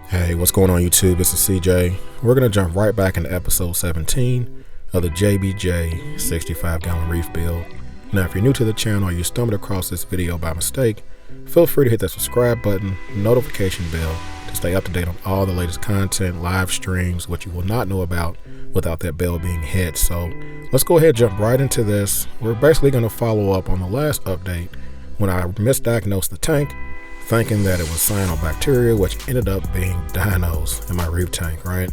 Hey, what's going on YouTube? This is CJ. We're going to jump right back into episode 17 of the JBJ 65 gallon reef build. Now, if you're new to the channel or you stumbled across this video by mistake, feel free to hit that subscribe button, notification bell to stay up to date on all the latest content, live streams, what you will not know about without that bell being hit. So let's go ahead and jump right into this. We're basically going to follow up on the last update when I misdiagnosed the tank, thinking that it was cyanobacteria, which ended up being dinos in my reef tank, right?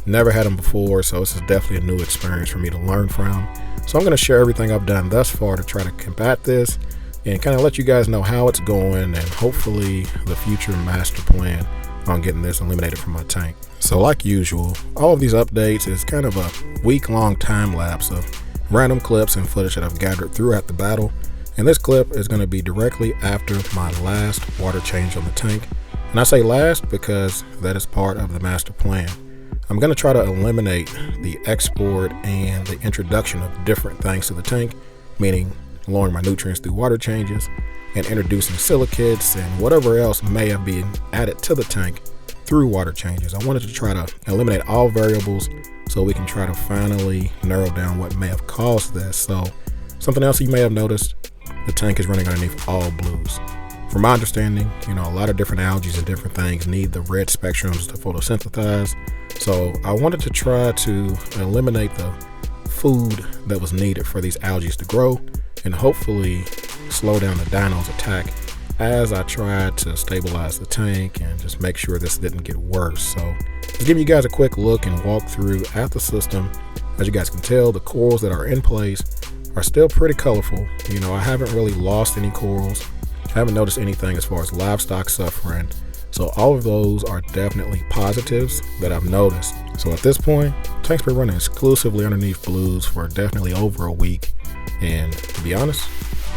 Never had them before, so this is definitely a new experience for me to learn from. So I'm going to share everything I've done thus far to try to combat this and kind of let you guys know how it's going and hopefully the future master plan on getting this eliminated from my tank. So like usual, all of these updates is kind of a week-long time lapse of random clips and footage that I've gathered throughout the battle. And this clip is going to be directly after my last water change on the tank. And I say last because that is part of the master plan. I'm going to try to eliminate the export and the introduction of different things to the tank, meaning lowering my nutrients through water changes and introducing silicates and whatever else may have been added to the tank through water changes. I wanted to try to eliminate all variables so we can try to finally narrow down what may have caused this. So something else you may have noticed, the tank is running underneath all blues. From my understanding, a lot of different algae and different things need the red spectrums to photosynthesize. So I wanted to try to eliminate the food that was needed for these algae to grow and hopefully slow down the dino's attack as I tried to stabilize the tank and just make sure this didn't get worse. So just give you guys a quick look and walk through at the system. As you guys can tell, the corals that are in place are still pretty colorful. I haven't really lost any corals. I haven't noticed anything as far as livestock suffering. So all of those are definitely positives that I've noticed. So at this point, tank's been running exclusively underneath blues for definitely over a week. And to be honest,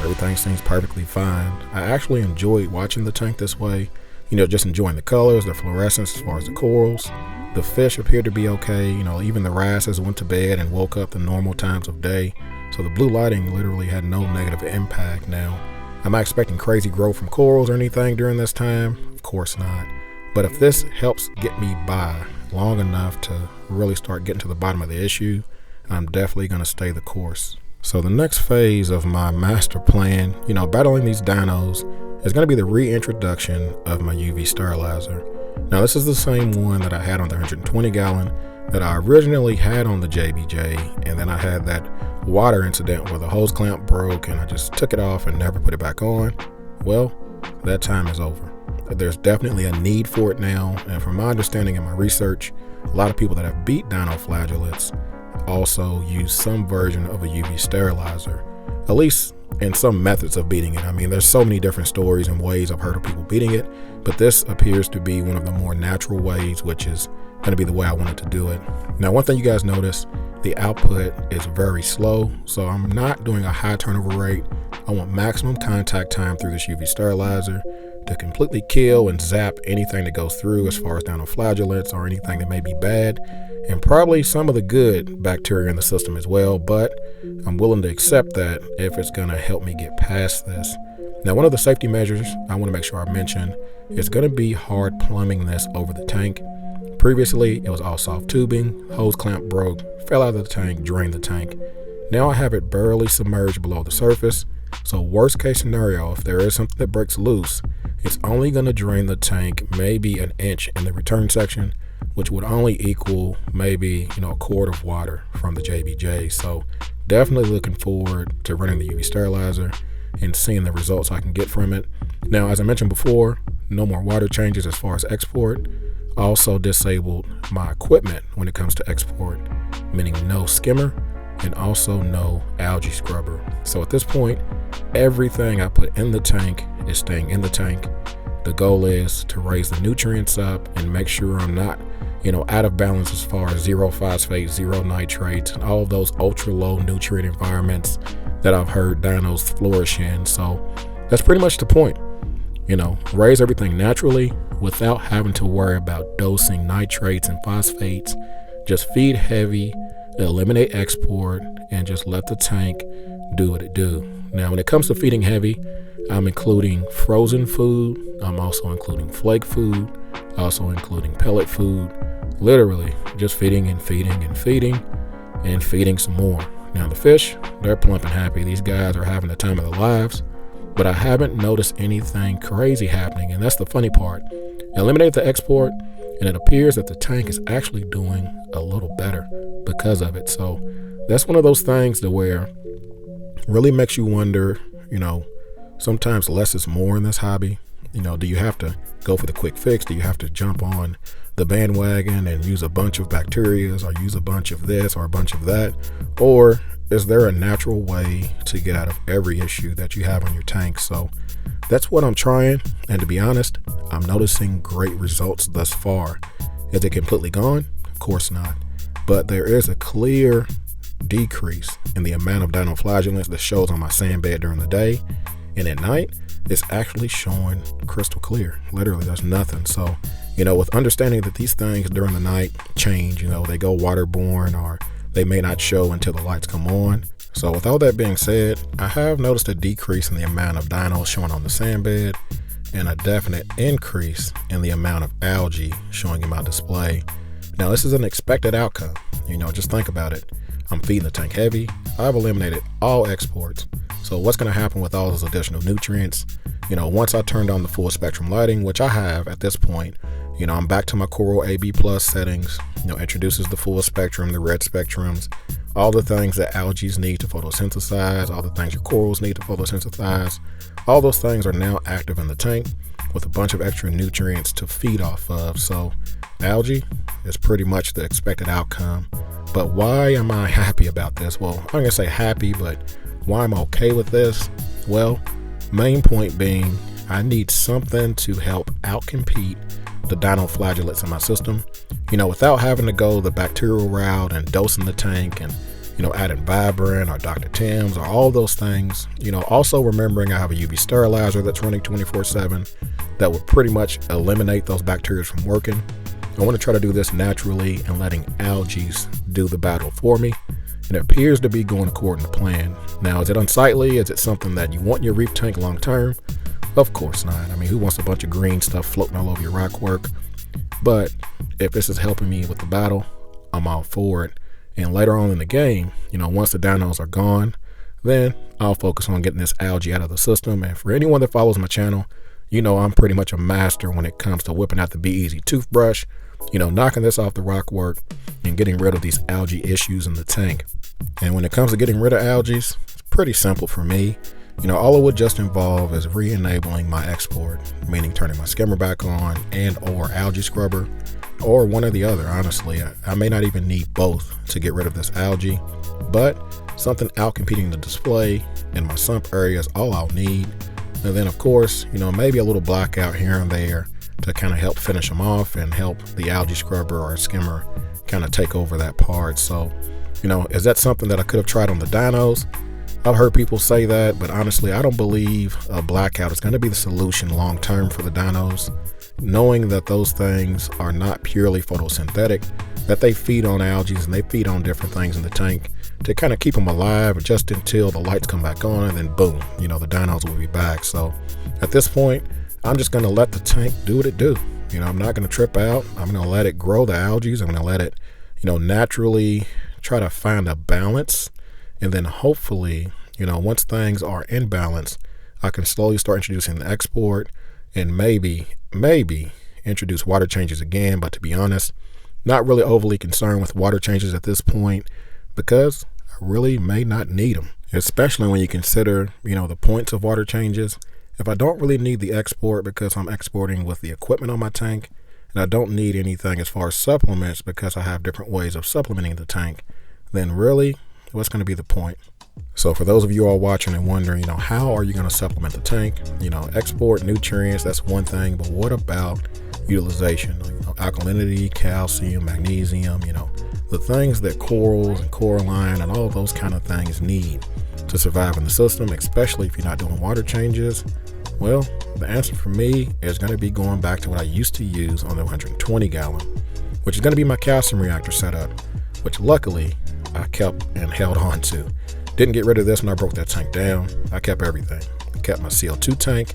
everything seems perfectly fine. I actually enjoyed watching the tank this way. Just enjoying the colors, the fluorescence as far as the corals. The fish appeared to be okay. Even the wrasses went to bed and woke up the normal times of day. So the blue lighting literally had no negative impact. Now, am I expecting crazy growth from corals or anything during this time? Of course not. But if this helps get me by long enough to really start getting to the bottom of the issue, I'm definitely going to stay the course. So the next phase of my master plan, battling these dinos, is going to be the reintroduction of my UV Sterlizer. Now this is the same one that I had on the 120 gallon that I originally had on the JBJ, and then I had that water incident where the hose clamp broke and I just took it off and never put it back on. Well, that time is over. There's definitely a need for it now, and from my understanding and my research, a lot of people that have beat Dino Flagellants also use some version of a UV sterilizer, at least in some methods of beating it. I mean, there's so many different stories and ways I've heard of people beating it, but this appears to be one of the more natural ways, which is going to be the way I wanted to do it. Now, one thing you guys notice, the output is very slow, so I'm not doing a high turnover rate. I want maximum contact time through this UV sterilizer to completely kill and zap anything that goes through as far as Dino Flagellants or anything that may be bad, and probably some of the good bacteria in the system as well, but I'm willing to accept that if it's going to help me get past this. Now, one of the safety measures I want to make sure I mention is going to be hard plumbing this over the tank. Previously, it was all soft tubing, hose clamp broke, fell out of the tank, drained the tank. Now I have it barely submerged below the surface, so worst case scenario, if there is something that breaks loose, it's only going to drain the tank maybe an inch in the return section, which would only equal maybe a quart of water from the JBJ. So definitely looking forward to running the UV Sterilizer and seeing the results I can get from it. Now, as I mentioned before, no more water changes as far as export. Also disabled my equipment when it comes to export, meaning no skimmer and also no algae scrubber. So at this point, everything I put in the tank is staying in the tank. The goal is to raise the nutrients up and make sure I'm not out of balance as far as zero phosphate, zero nitrates, and all of those ultra low nutrient environments that I've heard dinos flourish in. So that's pretty much the point. Raise everything naturally without having to worry about dosing nitrates and phosphates. Just feed heavy, eliminate export, and just let the tank do what it do. Now, when it comes to feeding heavy, I'm including frozen food I'm also including flake food, also including pellet food, literally just feeding and feeding and feeding and feeding some more. Now the fish, they're plump and happy. These guys are having the time of their lives, but I haven't noticed anything crazy happening, and that's the funny part. Eliminate the export, and it appears that the tank is actually doing a little better because of it. So that's one of those things to where really makes you wonder, sometimes less is more in this hobby. Do you have to go for the quick fix? Do you have to jump on the bandwagon and use a bunch of bacterias, or use a bunch of this or a bunch of that? Or is there a natural way to get out of every issue that you have on your tank? So that's what I'm trying. And to be honest, I'm noticing great results thus far. Is it completely gone? Of course not. But there is a clear decrease in the amount of Dino Flagellants that shows on my sand bed during the day. And at night, it's actually showing crystal clear. Literally, there's nothing. So, with understanding that these things during the night change, they go waterborne, or they may not show until the lights come on. So with all that being said, I have noticed a decrease in the amount of dinos showing on the sand bed, and a definite increase in the amount of algae showing in my display. Now, this is an expected outcome. Just think about it. I'm feeding the tank heavy. I've eliminated all exports. So what's going to happen with all those additional nutrients? Once I turned on the full spectrum lighting, which I have at this point, I'm back to my Coral AB Plus settings, introduces the full spectrum, the red spectrums, all the things that algae need to photosynthesize, all the things your corals need to photosynthesize. All those things are now active in the tank with a bunch of extra nutrients to feed off of. So algae is pretty much the expected outcome. But why am I happy about this? Well, I'm going to say happy, but why I'm okay with this? Well, main point being, I need something to help outcompete the Dino Flagellants in my system, without having to go the bacterial route and dosing the tank and, adding Vibrant or Dr. Tim's or all those things. Also remembering I have a UV Sterlizer that's running 24/7 that would pretty much eliminate those bacteria from working. I want to try to do this naturally and letting algae do the battle for me. And it appears to be going according to plan. Now, is it unsightly? Is it something that you want in your reef tank long term? Of course not. Who wants a bunch of green stuff floating all over your rock work? But if this is helping me with the battle, I'm all for it. And later on in the game, once the dinos are gone, then I'll focus on getting this algae out of the system. And for anyone that follows my channel, I'm pretty much a master when it comes to whipping out the Be Easy toothbrush, knocking this off the rock work and getting rid of these algae issues in the tank. And when it comes to getting rid of algae, it's pretty simple for me. All it would just involve is re-enabling my export, meaning turning my skimmer back on and or algae scrubber, or one or the other. Honestly, I may not even need both to get rid of this algae, but something out competing the display in my sump area is all I'll need. And then of course, maybe a little blackout here and there to kind of help finish them off and help the algae scrubber or skimmer kind of take over that part. So, is that something that I could have tried on the dinos? I've heard people say that, but honestly, I don't believe a blackout is going to be the solution long term for the dinos. Knowing that those things are not purely photosynthetic, that they feed on algae and they feed on different things in the tank to kind of keep them alive just until the lights come back on, and then boom, the dinos will be back. So at this point, I'm just going to let the tank do what it do. I'm not going to trip out. I'm going to let it grow the algae. I'm going to let it, naturally try to find a balance. And then hopefully, once things are in balance, I can slowly start introducing the export and maybe introduce water changes again. But to be honest, not really overly concerned with water changes at this point, because I really may not need them, especially when you consider, the points of water changes. If I don't really need the export because I'm exporting with the equipment on my tank, and I don't need anything as far as supplements because I have different ways of supplementing the tank, then really, what's going to be the point? So for those of you all watching and wondering, how are you going to supplement the tank? Export nutrients, that's one thing, but what about utilization? Alkalinity, calcium, magnesium, the things that corals and coralline and all those kind of things need to survive in the system, especially if you're not doing water changes. Well, the answer for me is going to be going back to what I used to use on the 120 gallon, which is going to be my calcium reactor setup, which luckily I kept and held on to. Didn't get rid of this when I broke that tank down. I kept everything. I kept my CO2 tank,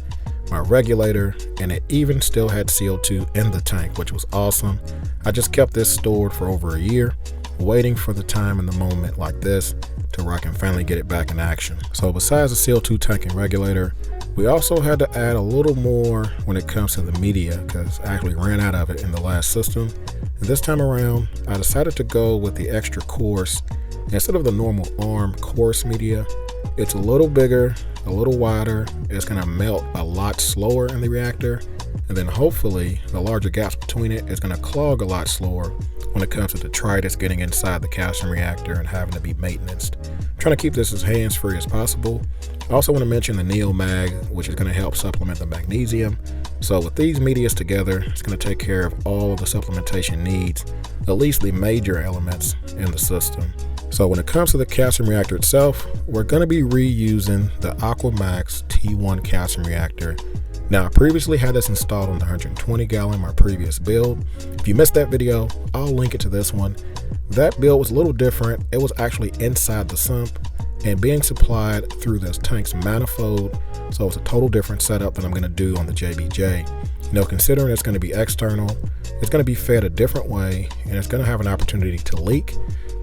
my regulator, and it even still had CO2 in the tank, which was awesome. I just kept this stored for over a year, waiting for the time and the moment like this to where I can finally get it back in action. So besides the CO2 tank and regulator, we also had to add a little more when it comes to the media, because I actually ran out of it in the last system. And this time around, I decided to go with the extra coarse. Instead of the normal arm coarse media, it's a little bigger, a little wider. It's gonna melt a lot slower in the reactor. And then hopefully the larger gaps between it is gonna clog a lot slower when it comes to detritus getting inside the calcium reactor and having to be maintained. I'm trying to keep this as hands-free as possible. I also want to mention the NeoMag, which is going to help supplement the magnesium. So with these medias together, it's going to take care of all of the supplementation needs, at least the major elements in the system. So when it comes to the calcium reactor itself, we're going to be reusing the Aquamaxx T1 calcium reactor. Now, I previously had this installed on the 120 gallon, my previous build. If you missed that video, I'll link it to this one. That build was a little different. It was actually inside the sump and being supplied through this tank's manifold. So it's a total different setup than I'm gonna do on the JBJ. You know, considering it's gonna be external, it's gonna be fed a different way, and it's gonna have an opportunity to leak.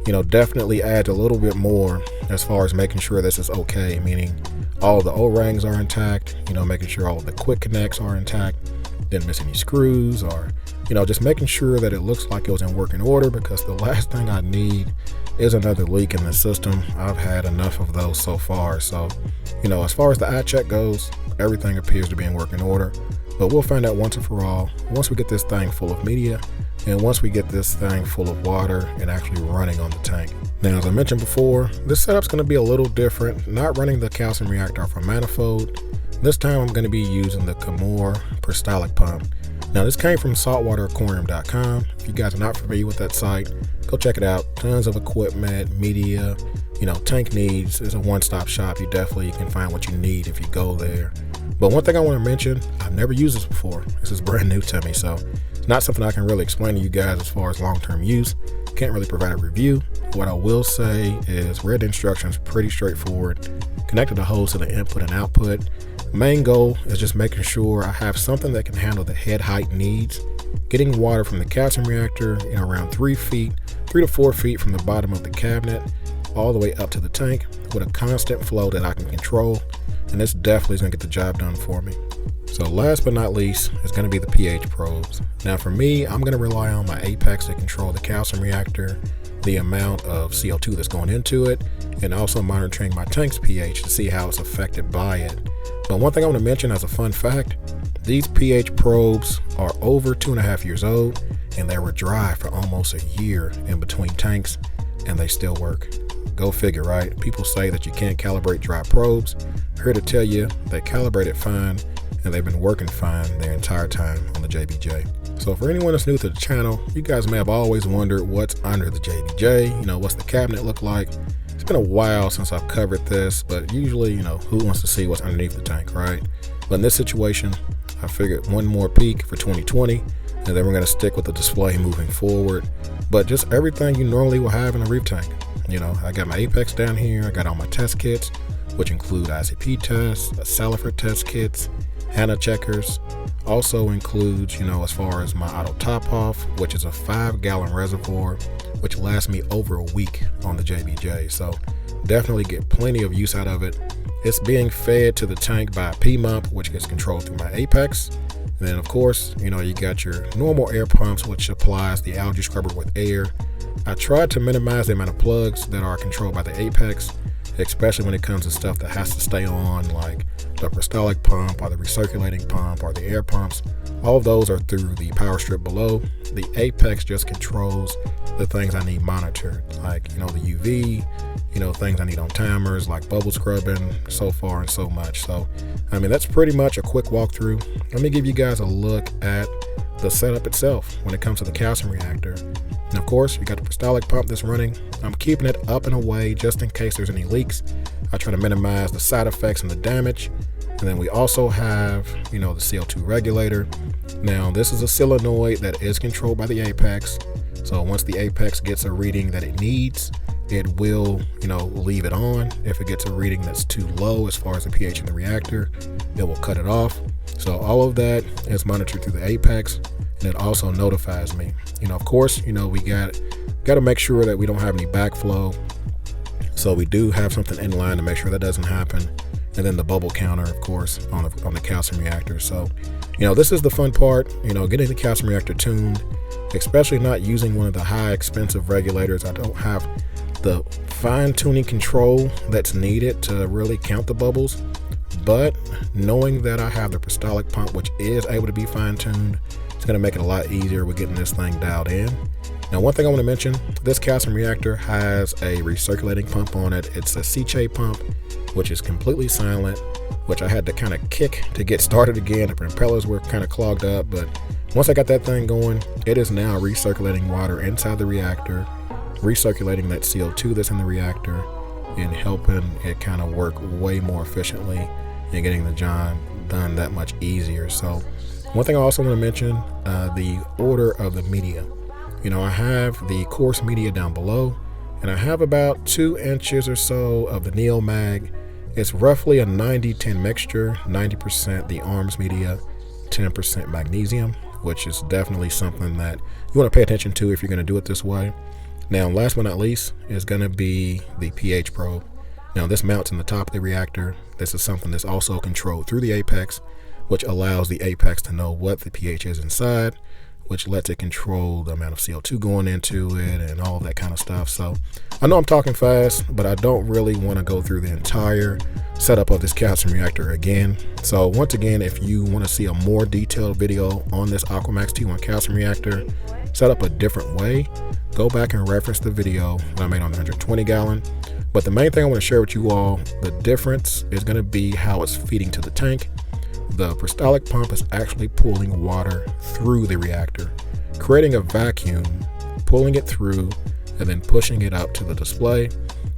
You know, definitely adds a little bit more as far as making sure this is okay, meaning all of the O-rings are intact, you know, making sure all of the quick connects are intact, didn't miss any screws, or, you know, just making sure that it looks like it was in working order, because the last thing I need is another leak in the system. I've had enough of those so far. So, you know, as far as the eye check goes, everything appears to be in working order, but we'll find out once and for all, once we get this thing full of media, and once we get this thing full of water and actually running on the tank. Now, as I mentioned before, this setup's going to be a little different, not running the calcium reactor off a manifold. This time I'm going to be using the Skimmer peristaltic pump. Now, this came from saltwateraquarium.com. If you guys are not familiar with that site, go check it out. Tons of equipment, media, you know, tank needs. It's a one-stop shop. You definitely can find what you need if you go there. But one thing I want to mention, I've never used this before. This is brand new to me, so it's not something I can really explain to you guys as far as long-term use. Can't really provide a review. What I will say is read the instructions, pretty straightforward. Connected the hose to the input and output. Main goal is just making sure I have something that can handle the head height needs. Getting water from the calcium reactor, you know, around 3 to 4 feet from the bottom of the cabinet, all the way up to the tank with a constant flow that I can control. And this definitely is gonna get the job done for me. So last but not least is gonna be the pH probes. Now for me, I'm gonna rely on my Apex to control the calcium reactor, the amount of CO2 that's going into it, and also monitoring my tank's pH to see how it's affected by it. But one thing I want to mention as a fun fact, these pH probes are over 2.5 years old, and they were dry for almost a year in between tanks, and they still work. Go figure, right? People say that you can't calibrate dry probes. I'm here to tell you they calibrated fine, and they've been working fine their entire time on the JBJ. So for anyone that's new to the channel, you guys may have always wondered what's under the JBJ, you know, what's the cabinet look like. It's been a while since I've covered this, but usually, you know, who wants to see what's underneath the tank, right? But in this situation, I figured one more peek for 2020, and then we're gonna stick with the display moving forward. But just everything you normally will have in a reef tank. You know, I got my Apex down here, I got all my test kits, which include ICP tests, Salifert test kits, HANA checkers. Also includes, you know, as far as my auto top off, which is a 5-gallon reservoir, which lasts me over a week on the JBJ. So definitely get plenty of use out of it. It's being fed to the tank by a P-mump, which gets controlled through my Apex. And then of course, you know, you got your normal air pumps, which supplies the algae scrubber with air. I tried to minimize the amount of plugs that are controlled by the Apex, especially when it comes to stuff that has to stay on, like the peristaltic pump or the recirculating pump or the air pumps. All of those are through the power strip below. The Apex just controls the things I need monitored, like, you know, the UV, you know, things I need on timers like bubble scrubbing, so far and so much. So, I mean, that's pretty much a quick walkthrough. Let me give you guys a look at the setup itself when it comes to the calcium reactor. And of course, you got the peristaltic pump that's running. I'm keeping it up and away just in case there's any leaks. I try to minimize the side effects and the damage. And then we also have, you know, the CO2 regulator. Now, this is a solenoid that is controlled by the Apex. So once the Apex gets a reading that it needs, it will, you know, leave it on. If it gets a reading that's too low as far as the pH in the reactor, it will cut it off. So all of that is monitored through the Apex, and it also notifies me. Of course, we got to make sure that we don't have any backflow. So we do have something in line to make sure that doesn't happen. And then the bubble counter, of course, on the calcium reactor. So, this is the fun part, getting the calcium reactor tuned, especially not using one of the high expensive regulators. I don't have the fine tuning control that's needed to really count the bubbles. But knowing that I have the peristaltic pump, which is able to be fine tuned, it's going to make it a lot easier with getting this thing dialed in. Now, one thing I want to mention, this calcium reactor has a recirculating pump on it. It's a Sechem pump, which is completely silent, which I had to kind of kick to get started again. The propellers were kind of clogged up, but once I got that thing going, it is now recirculating water inside the reactor, recirculating that CO2 that's in the reactor, and helping it kind of work way more efficiently and getting the job done that much easier. So one thing I also want to mention, the order of the media. I have the coarse media down below, and I have about 2 inches or so of the Neo Mag. It's roughly a 90-10 mixture, 90% the arms media, 10% magnesium, which is definitely something that you want to pay attention to if you're going to do it this way. Now, last but not least, is going to be the pH probe. Now, this mounts in the top of the reactor. This is something that's also controlled through the Apex, which allows the Apex to know what the pH is inside, which lets it control the amount of CO2 going into it and all of that kind of stuff. So I know I'm talking fast, but I don't really want to go through the entire setup of this calcium reactor again. So once again, if you want to see a more detailed video on this Aquamaxx T1 calcium reactor set up a different way, go back and reference the video that I made on the 120 gallon. But the main thing I want to share with you all, the difference is going to be how it's feeding to the tank. The peristaltic pump is actually pulling water through the reactor, creating a vacuum, pulling it through, and then pushing it up to the display,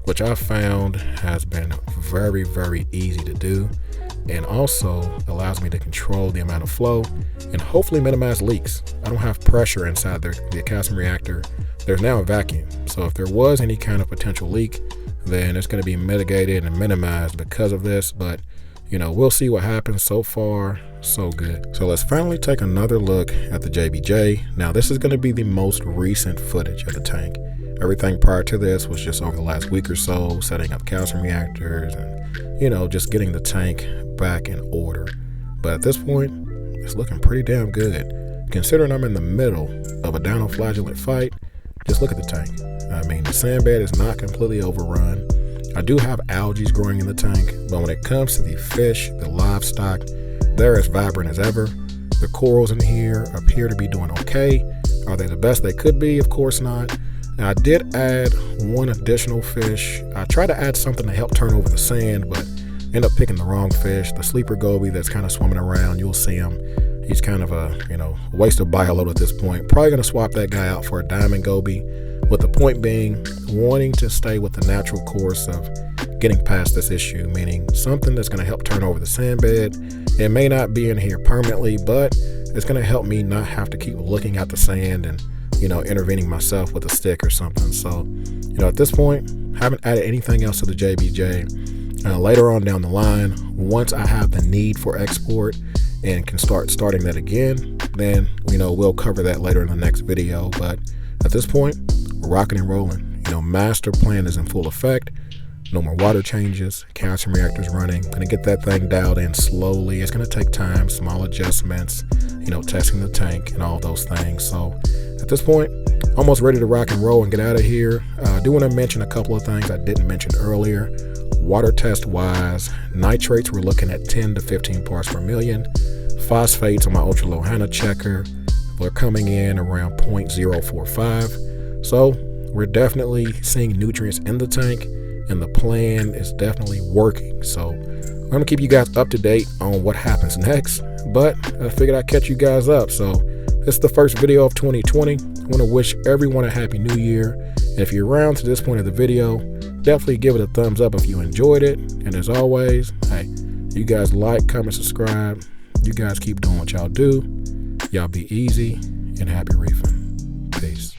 which I found has been very, very easy to do, and also allows me to control the amount of flow and hopefully minimize leaks. I don't have pressure inside the calcium reactor. There's now a vacuum, so if there was any kind of potential leak, then it's going to be mitigated and minimized because of this. But we'll see what happens. So far, so good. So let's finally take another look at the JBJ. Now, this is going to be the most recent footage of the tank. Everything prior to this was just over the last week or so, setting up calcium reactors and, just getting the tank back in order. But at this point, it's looking pretty damn good. Considering I'm in the middle of a Dino Flagellant fight, just look at the tank. I mean, the sand bed is not completely overrun. I do have algae growing in the tank, but when it comes to the fish, the livestock, they're as vibrant as ever. The corals in here appear to be doing okay. Are they the best they could be? Of course not. Now, I did add one additional fish. I tried to add something to help turn over the sand, but end up picking the wrong fish. The sleeper goby that's kind of swimming around, you'll see him. He's kind of a, waste of bioload at this point. Probably going to swap that guy out for a diamond goby, with the point being wanting to stay with the natural course of getting past this issue, meaning something that's going to help turn over the sand bed. It may not be in here permanently, but it's going to help me not have to keep looking at the sand and, intervening myself with a stick or something. So, at this point, haven't added anything else to the JBJ. Later on down the line, once I have the need for export and can starting that again, then, we'll cover that later in the next video. But at this point, we're rocking and rolling. Master plan is in full effect. No more water changes. Calcium reactors running. Gonna get that thing dialed in slowly. It's gonna take time, small adjustments, testing the tank and all those things. So at this point, almost ready to rock and roll and get out of here. I do want to mention a couple of things I didn't mention earlier. Water test wise, nitrates we're looking at 10 to 15 parts per million. Phosphates on my ultra low HANA checker, we're coming in around 0.045. So we're definitely seeing nutrients in the tank, and the plan is definitely working. So I'm gonna keep you guys up to date on what happens next, but I figured I'd catch you guys up. So this is the first video of 2020. I want to wish everyone a happy new year. And if you're around to this point of the video, definitely give it a thumbs up if you enjoyed it. And as always, hey, you guys like, comment, subscribe. You guys keep doing what y'all do. Y'all be easy and happy reefing. Peace.